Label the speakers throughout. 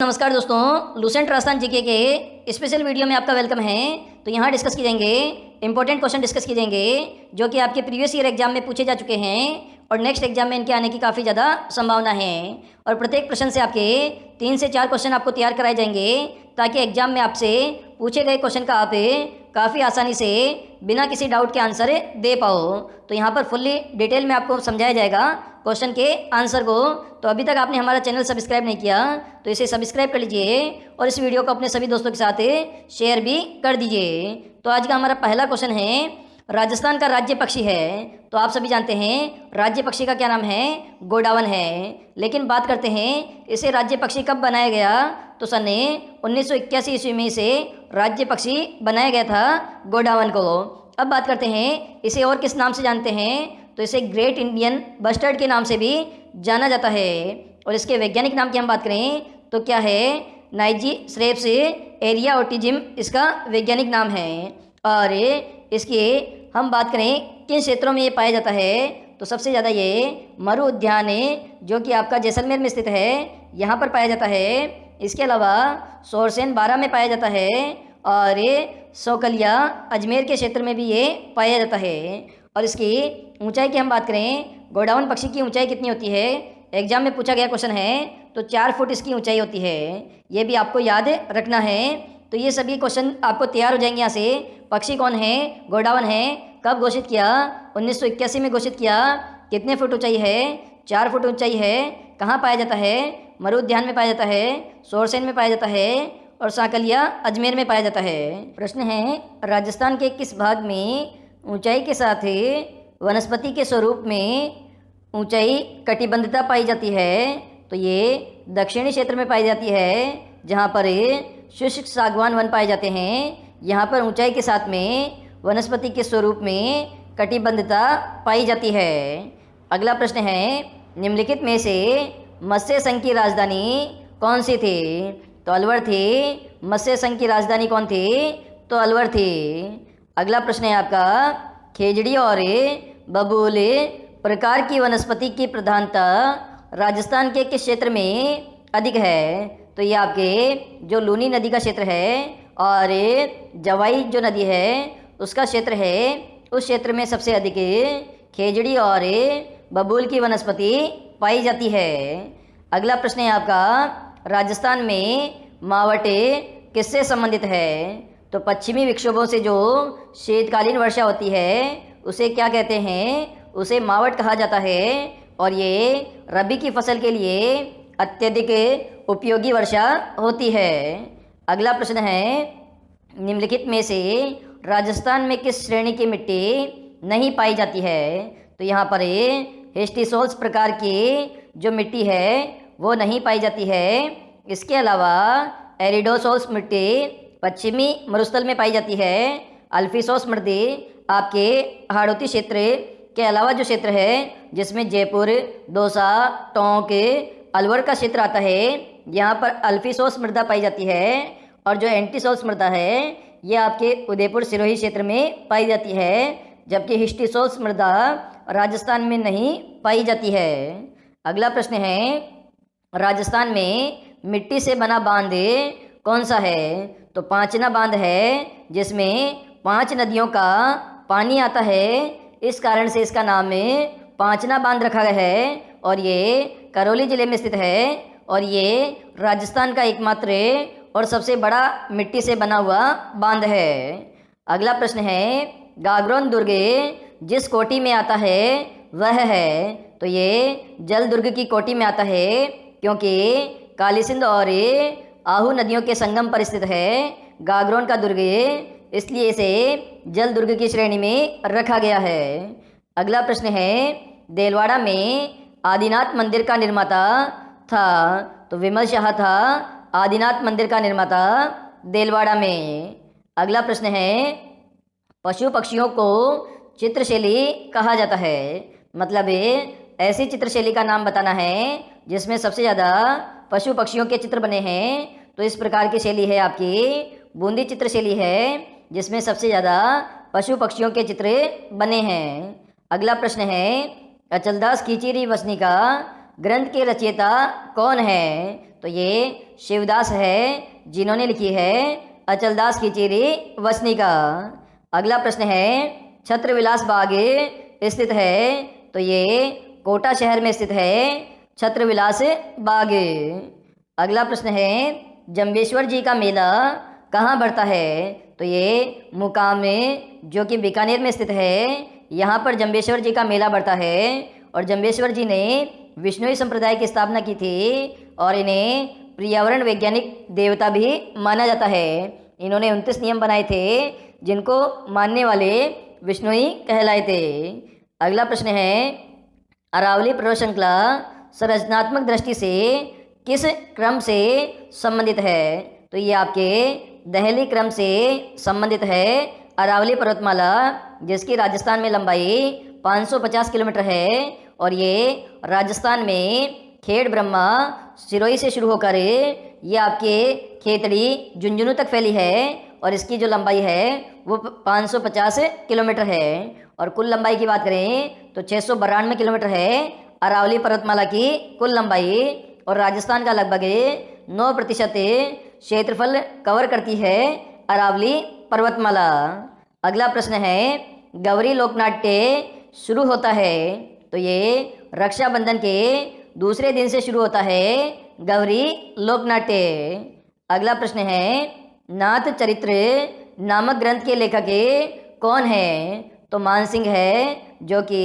Speaker 1: नमस्कार दोस्तों, Lucent Rajasthan GK के स्पेशल वीडियो में आपका वेलकम है। तो यहाँ डिस्कस की जाएंगे इंपॉर्टेंट क्वेश्चन डिस्कस की जाएंगे जो कि आपके प्रीवियस ईयर एग्जाम में पूछे जा चुके हैं और नेक्स्ट एग्जाम में इनके आने की काफ़ी ज़्यादा संभावना है। और प्रत्येक प्रश्न से आपके 3 से 4 क्वेश्चन आपको तैयार कराए जाएंगे ताकि एग्जाम में आपसे पूछे गए क्वेश्चन का आप काफ़ी आसानी से बिना किसी डाउट के आंसर दे पाओ। तो यहाँ पर फुल्ली डिटेल में आपको समझाया जाएगा क्वेश्चन के आंसर को। तो अभी तक आपने हमारा चैनल सब्सक्राइब नहीं किया तो इसे सब्सक्राइब कर लीजिए और इस वीडियो को अपने सभी दोस्तों के साथ शेयर भी कर दीजिए। तो आज का हमारा पहला क्वेश्चन है, राजस्थान का राज्य पक्षी है। तो आप सभी जानते हैं राज्य पक्षी का क्या नाम है, गोडावन है। लेकिन बात करते हैं इसे राज्य पक्षी कब बनाया गया, तो सन 1981 ईस्वी में इसे राज्य पक्षी बनाया गया था गोडावन को। अब बात करते हैं इसे और किस नाम से जानते हैं, तो इसे ग्रेट इंडियन बस्टर्ड के नाम से भी जाना जाता है। और इसके वैज्ञानिक नाम की हम बात करें तो क्या है, नाइजीस्ट्रेप्स एरिया ऑटिज्म इसका वैज्ञानिक नाम है। और इसकी हम बात करें किन क्षेत्रों में ये पाया जाता है, तो सबसे ज़्यादा ये मरु उद्यान जो कि आपका जैसलमेर में स्थित है यहाँ पर पाया जाता है। इसके अलावा सोरसेन बारा में पाया जाता है और सोकलिया अजमेर के क्षेत्र में भी ये पाया जाता है। और इसकी ऊंचाई की हम बात करें, गोडावन पक्षी की ऊंचाई कितनी होती है, एग्जाम में पूछा गया क्वेश्चन है, तो 4 फुट इसकी ऊंचाई होती है। ये भी आपको याद रखना है। तो ये सभी क्वेश्चन आपको तैयार हो जाएंगे यहाँ से। पक्षी कौन है, गोडावन है, कब घोषित किया, 1981 में घोषित किया, कितने फुट ऊंचाई है, 4 फुट ऊंचाई है, कहाँ पाया जाता है, मरु उद्यान में पाया जाता है, सोरसेन में पाया जाता है और साकलिया अजमेर में पाया जाता है। प्रश्न है, राजस्थान के किस भाग में ऊंचाई के साथ वनस्पति के स्वरूप में ऊंचाई कटिबंधता पाई जाती है, तो ये दक्षिणी क्षेत्र में पाई जाती है जहाँ पर शुष्क सागवान वन पाए जाते हैं। यहाँ पर ऊंचाई के साथ में वनस्पति के स्वरूप में कटिबंधता पाई जाती है। अगला प्रश्न है, निम्नलिखित में से मत्स्य संघ की राजधानी कौन सी थी, तो अलवर थी। मत्स्य संघ की राजधानी कौन थी, तो अलवर थी। अगला प्रश्न है आपका, खेजड़ी और बबूल प्रकार की वनस्पति की प्रधानता राजस्थान के किस क्षेत्र में अधिक है, तो ये आपके जो लूनी नदी का क्षेत्र है और जवाई जो नदी है उसका क्षेत्र है, उस क्षेत्र में सबसे अधिक खेजड़ी और बबूल की वनस्पति पाई जाती है। अगला प्रश्न है आपका, राजस्थान में मावट किससे संबंधित है, तो पश्चिमी विक्षोभों से जो शीतकालीन वर्षा होती है उसे क्या कहते हैं, उसे मावट कहा जाता है। और ये रबी की फसल के लिए अत्यधिक उपयोगी वर्षा होती है। अगला प्रश्न है, निम्नलिखित में से राजस्थान में किस श्रेणी की मिट्टी नहीं पाई जाती है, तो यहाँ पर हिस्टिसोल्स प्रकार की जो मिट्टी है वो नहीं पाई जाती है। इसके अलावा एरिडोसोल्स मिट्टी पश्चिमी मरुस्थल में पाई जाती है। अल्फीसोस मृदि आपके हाड़ौती क्षेत्र के अलावा जो क्षेत्र है जिसमें जयपुर, दौसा, टोंक, अलवर का क्षेत्र आता है, यहाँ पर अल्फीसोस मृदा पाई जाती है। और जो एंटीसोल्स मृदा है ये आपके उदयपुर सिरोही क्षेत्र में पाई जाती है, जबकि हिस्टिसोल्स मृदा राजस्थान में नहीं पाई जाती है। अगला प्रश्न है, राजस्थान में मिट्टी से बना बांध कौन सा है, तो पांचना बांध है जिसमें 5 नदियों का पानी आता है, इस कारण से इसका नाम पांचना बांध रखा गया है। और ये करौली जिले में स्थित है और ये राजस्थान का एकमात्र और सबसे बड़ा मिट्टी से बना हुआ बांध है। अगला प्रश्न है, गागरोन दुर्ग जिस कोटि में आता है वह है, तो ये जल दुर्ग की कोटि में आता है क्योंकि काली सिंध और आहू नदियों के संगम पर स्थित है गागरोन का दुर्ग, इसलिए इसे जल दुर्ग की श्रेणी में रखा गया है। अगला प्रश्न है, देलवाड़ा में आदिनाथ मंदिर का निर्माता था, तो विमल शाह था आदिनाथ मंदिर का निर्माता देलवाड़ा में। अगला प्रश्न है, पशु पक्षियों को चित्रशैली कहा जाता है, मतलब ऐसी चित्रशैली का नाम बताना है जिसमें सबसे ज़्यादा पशु पक्षियों के चित्र बने हैं। तो इस प्रकार की शैली है आपकी बूंदी चित्रशैली है जिसमें सबसे ज़्यादा पशु पक्षियों के चित्र बने हैं। अगला प्रश्न है, अचलदास खींचीरी वसनी का ग्रंथ के रचयिता कौन है? तो ये शिवदास है, जिन्होंने लिखी है अचलदास की चीरी वसनिका। अगला प्रश्न है, छत्रविलास बाग स्थित है? तो ये कोटा शहर में स्थित है छत्रविलास बाग। अगला प्रश्न है, जंबेश्वर जी का मेला कहाँ बढ़ता है? तो ये मुकाम में, जो कि बीकानेर में स्थित है, यहाँ पर जंबेश्वर जी का मेला बढ़ता है। और जंबेश्वर जी ने विष्णुई संप्रदाय की स्थापना की थी और इन्हें पर्यावरण वैज्ञानिक देवता भी माना जाता है। इन्होंने 29 नियम बनाए थे जिनको मानने वाले विष्णुई कहलाए थे। अगला प्रश्न है, अरावली पर्वत श्रृंखला संरचनात्मक दृष्टि से किस क्रम से संबंधित है? तो ये आपके दहली क्रम से संबंधित है अरावली पर्वतमाला, जिसकी राजस्थान में लंबाई 550 किलोमीटर है और ये राजस्थान में खेड़ ब्रह्मा सिरोही से शुरू होकर ये आपके खेतड़ी झुंझुनू तक फैली है और इसकी जो लंबाई है वो 550 किलोमीटर है। और कुल लंबाई की बात करें तो 692 किलोमीटर है अरावली पर्वतमाला की कुल लंबाई, और राजस्थान का लगभग 9% क्षेत्रफल कवर करती है अरावली पर्वतमाला। अगला प्रश्न है, गौरी लोकनाट्य शुरू होता है? तो ये रक्षाबंधन के दूसरे दिन से शुरू होता है गौरी लोकनाट्य। अगला प्रश्न है, नाथ चरित्र नामक ग्रंथ के लेखक कौन है? तो मानसिंह है, जो कि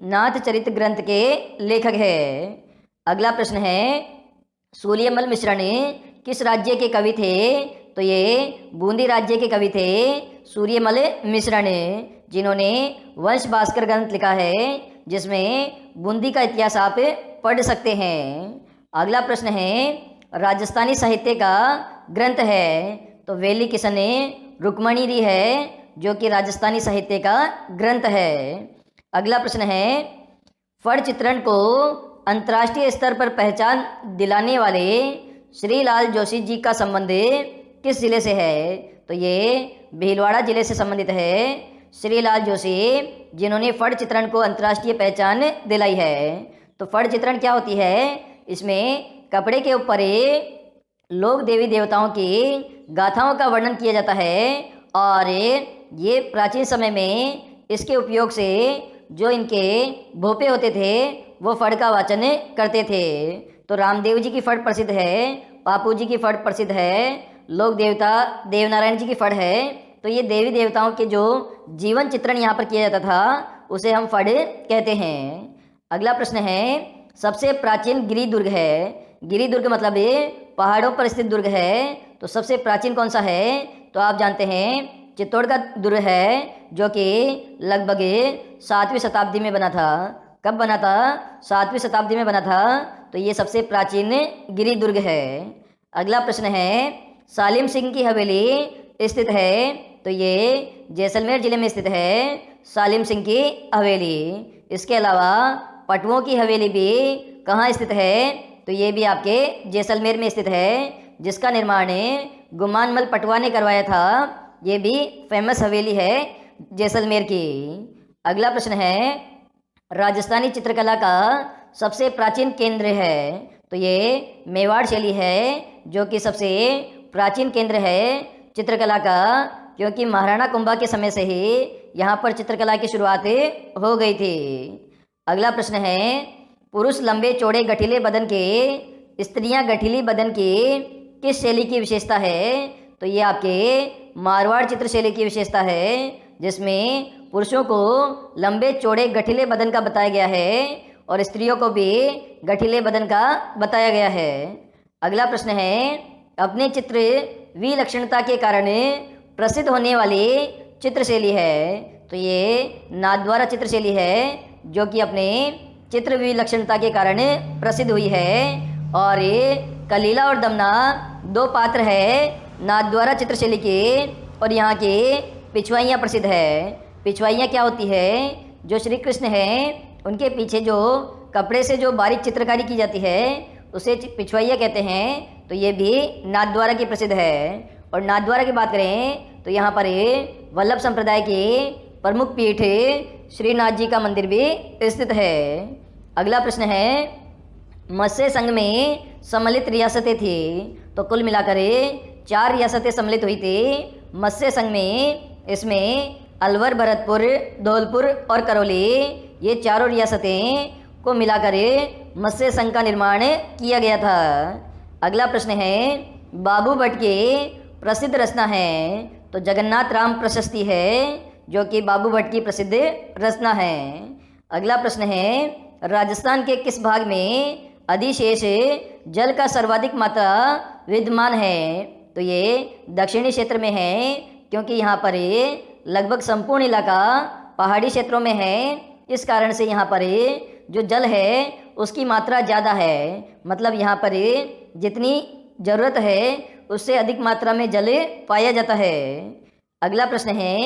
Speaker 1: नाथ चरित्र ग्रंथ के लेखक है। अगला प्रश्न है, सूर्यमल मिश्रण किस राज्य के कवि थे? तो ये बूंदी राज्य के कवि थे सूर्यमल मिश्रण, जिन्होंने वंश भास्कर ग्रंथ लिखा है, जिसमें बूंदी का इतिहास आप पढ़ सकते हैं। अगला प्रश्न है, राजस्थानी साहित्य का ग्रंथ है? तो वेली किशन रुक्मणी है, जो कि राजस्थानी साहित्य का ग्रंथ है। अगला प्रश्न है, फड़ चित्रण को अंतर्राष्ट्रीय स्तर पर पहचान दिलाने वाले श्री लाल जोशी जी का संबंध किस जिले से है? तो ये भीलवाड़ा जिले से संबंधित है श्री लाल जोशी, जिन्होंने फड़ चित्रण को अंतर्राष्ट्रीय पहचान दिलाई है। तो फड़ चित्रण क्या होती है? इसमें कपड़े के ऊपर लोक देवी देवताओं की गाथाओं का वर्णन किया जाता है और ये प्राचीन समय में इसके उपयोग से जो इनके भोपे होते थे वो फड़ का वाचन करते थे। तो रामदेव जी की फड़ प्रसिद्ध है, बापू जी की फड़ प्रसिद्ध है, लोक देवता देवनारायण जी की फड़ है। तो ये देवी देवताओं के जो जीवन चित्रण यहाँ पर किया जाता था उसे हम फड़ कहते हैं। अगला प्रश्न है, सबसे प्राचीन गिरि दुर्ग है? गिरि दुर्ग मतलब ये पहाड़ों पर स्थित दुर्ग है। तो सबसे प्राचीन कौन सा है? तो आप जानते हैं चित्तौड़ का दुर्ग है, जो कि लगभग 7वीं शताब्दी में बना था। कब बना था? 7वीं शताब्दी में बना था। तो ये सबसे प्राचीन गिरि दुर्ग है। अगला प्रश्न है, सालिम सिंह की हवेली स्थित है? तो ये जैसलमेर जिले में स्थित है सालिम सिंह की हवेली। इसके अलावा पटवों की हवेली भी कहाँ स्थित है? तो ये भी आपके जैसलमेर में स्थित है, जिसका निर्माण गुमानमल पटवा ने करवाया था। ये भी फेमस हवेली है जैसलमेर की। अगला प्रश्न है, राजस्थानी चित्रकला का सबसे प्राचीन केंद्र है? तो ये मेवाड़ शैली है, जो कि सबसे प्राचीन केंद्र है चित्रकला का, क्योंकि महाराणा कुंभा के समय से ही यहाँ पर चित्रकला की शुरुआत हो गई थी। अगला प्रश्न है, पुरुष लंबे चौड़े गठीले बदन के, स्त्रियाँ गठीली बदन की किस शैली की विशेषता है? तो ये आपके मारवाड़ चित्र शैली की विशेषता है, जिसमें पुरुषों को लंबे चौड़े गठीले बदन का बताया गया है और स्त्रियों को भी गठीले बदन का बताया गया है। अगला प्रश्न है, अपने चित्र विलक्षणता के कारण प्रसिद्ध होने वाली चित्र शैली है? तो ये नाथद्वारा चित्र शैली है, जो कि अपने चित्र विलक्षणता के कारण प्रसिद्ध हुई है। और ये कलीला और दमना दो पात्र है नाथद्वारा चित्र शैली के, और यहाँ की पिछवाइयाँ प्रसिद्ध है। पिछवाइयाँ क्या होती है? जो श्री कृष्ण हैं उनके पीछे जो कपड़े से जो बारीक चित्रकारी की जाती है उसे पिछवाइयाँ कहते हैं। तो ये भी नाथद्वारा की प्रसिद्ध है। और नाथद्वारा की बात करें तो यहाँ पर वल्लभ संप्रदाय की प्रमुख पीठ श्रीनाथ जी का मंदिर भी स्थित है। अगला प्रश्न है, मत्स्य संघ में सम्मिलित रियासतें थी। तो कुल मिलाकर 4 रियासतें सम्मिलित हुई थी मत्स्य संघ में। इसमें अलवर, भरतपुर, धौलपुर और करौली, ये चारों रियासतें को मिलाकर मत्स्य संघ का निर्माण किया गया था। अगला प्रश्न है, बाबू भट्ट की प्रसिद्ध रचना है। तो जगन्नाथ राम प्रशस्ति है, जो कि बाबू भट्ट की प्रसिद्ध रचना है। अगला प्रश्न है, राजस्थान के किस भाग में अधिशेष जल का सर्वाधिक मात्रा विद्यमान है? तो ये दक्षिणी क्षेत्र में है, क्योंकि यहाँ पर लगभग संपूर्ण इलाका पहाड़ी क्षेत्रों में है। इस कारण से यहाँ पर जो जल है उसकी मात्रा ज़्यादा है। मतलब यहाँ पर जितनी ज़रूरत है उससे अधिक मात्रा में जल पाया जाता है। अगला प्रश्न है,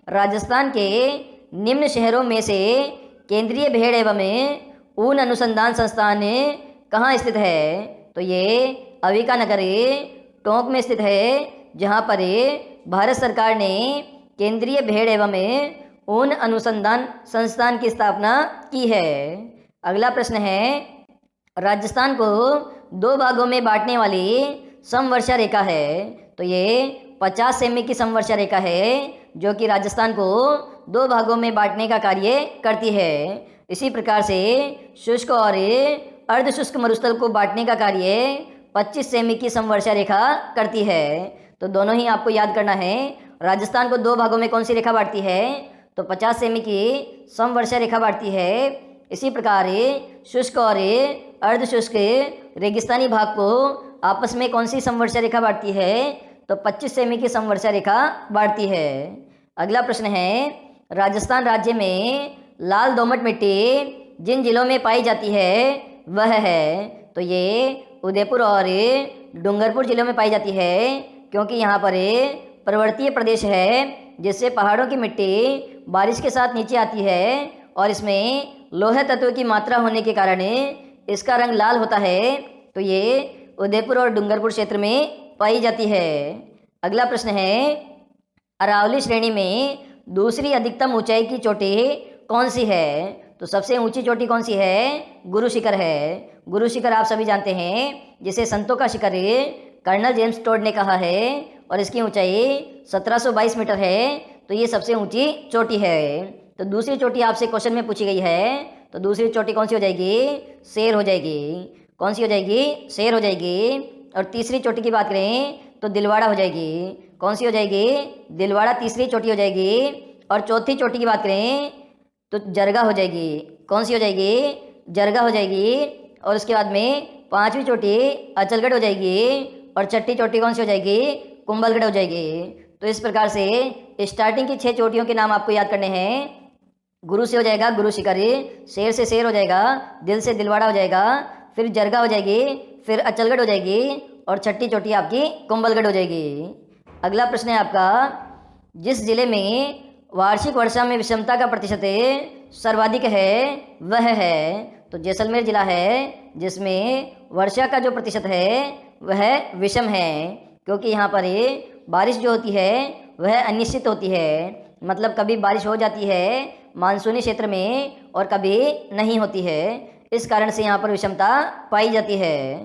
Speaker 1: राजस्थान के निम्न शहरों में से केंद्रीय भेड़ एवं ऊन अनुसंधान संस्थान कहाँ स्थित है? तो ये अविका नगर टोंक में स्थित है, जहाँ पर भारत सरकार ने केंद्रीय भेड़ एवं ऊन अनुसंधान संस्थान की स्थापना की है। अगला प्रश्न है, राजस्थान को 2 भागों में बांटने वाली समवर्षा रेखा है। तो ये 50 सेमी की समवर्षा रेखा है, जो कि राजस्थान को 2 भागों में बांटने का कार्य करती है। इसी प्रकार से शुष्क और अर्धशुष्क मरुस्थल को बांटने का कार्य 25 सेमी की समवर्षा रेखा करती है। तो दोनों ही आपको याद करना है। राजस्थान को 2 भागों में कौन सी रेखा बांटती है? तो 50 सेमी की समवर्षा रेखा बांटती है। इसी प्रकार शुष्क और अर्धशुष्क रेगिस्तानी भाग को आपस में कौन सी समवर्षा रेखा बांटती है? तो 25 सेमी की समवर्षा रेखा बांटती है। अगला प्रश्न है, राजस्थान राज्य में लाल दोमट मिट्टी जिन जिलों में पाई जाती है वह है? तो ये उदयपुर और डूंगरपुर जिलों में पाई जाती है, क्योंकि यहाँ पर पर्वतीय प्रदेश है, जिससे पहाड़ों की मिट्टी बारिश के साथ नीचे आती है और इसमें लोहे तत्व की मात्रा होने के कारण इसका रंग लाल होता है। तो ये उदयपुर और डूंगरपुर क्षेत्र में पाई जाती है। अगला प्रश्न है, अरावली श्रेणी में दूसरी अधिकतम ऊंचाई की चोटी कौन सी है? तो सबसे ऊंची चोटी कौन सी है? गुरु शिखर है। गुरु शिखर आप सभी जानते हैं, जिसे संतों का शिखर कर्नल जेम्स टोड ने कहा है, और इसकी ऊंचाई 1722 मीटर है। तो ये सबसे ऊंची चोटी है। तो दूसरी चोटी आपसे क्वेश्चन में पूछी गई है, तो दूसरी चोटी कौन सी हो जाएगी? शेर हो जाएगी। कौन सी हो जाएगी? शेर हो जाएगी। और तीसरी चोटी की बात करें तो दिलवाड़ा हो जाएगी। कौन सी हो जाएगी? दिलवाड़ा तीसरी चोटी हो जाएगी। और चौथी चोटी की बात करें तो जरगा हो जाएगी। कौन सी हो जाएगी? जरगा हो जाएगी। और उसके बाद में 5वीं चोटी अचलगढ़ हो जाएगी। और छठी चोटी कौन सी हो जाएगी? कुंभलगढ़ हो जाएगी। तो इस प्रकार से स्टार्टिंग की 6 चोटियों के नाम आपको याद करने हैं। गुरु से हो जाएगा गुरु शिखर, शेर से शेर हो जाएगा, दिल से दिलवाड़ा हो जाएगा, फिर जरगा हो जाएगी, फिर अचलगढ़ हो जाएगी, और छठी चोटी आपकी कुंभलगढ़ हो जाएगी। अगला प्रश्न है आपका, जिस जिले में वार्षिक वर्षा में विषमता का प्रतिशत सर्वाधिक है वह है? तो जैसलमेर जिला है, जिसमें वर्षा का जो प्रतिशत है वह विषम है, क्योंकि यहाँ पर बारिश जो होती है वह अनिश्चित होती है। मतलब कभी बारिश हो जाती है मानसूनी क्षेत्र में और कभी नहीं होती है। इस कारण से यहाँ पर विषमता पाई जाती है।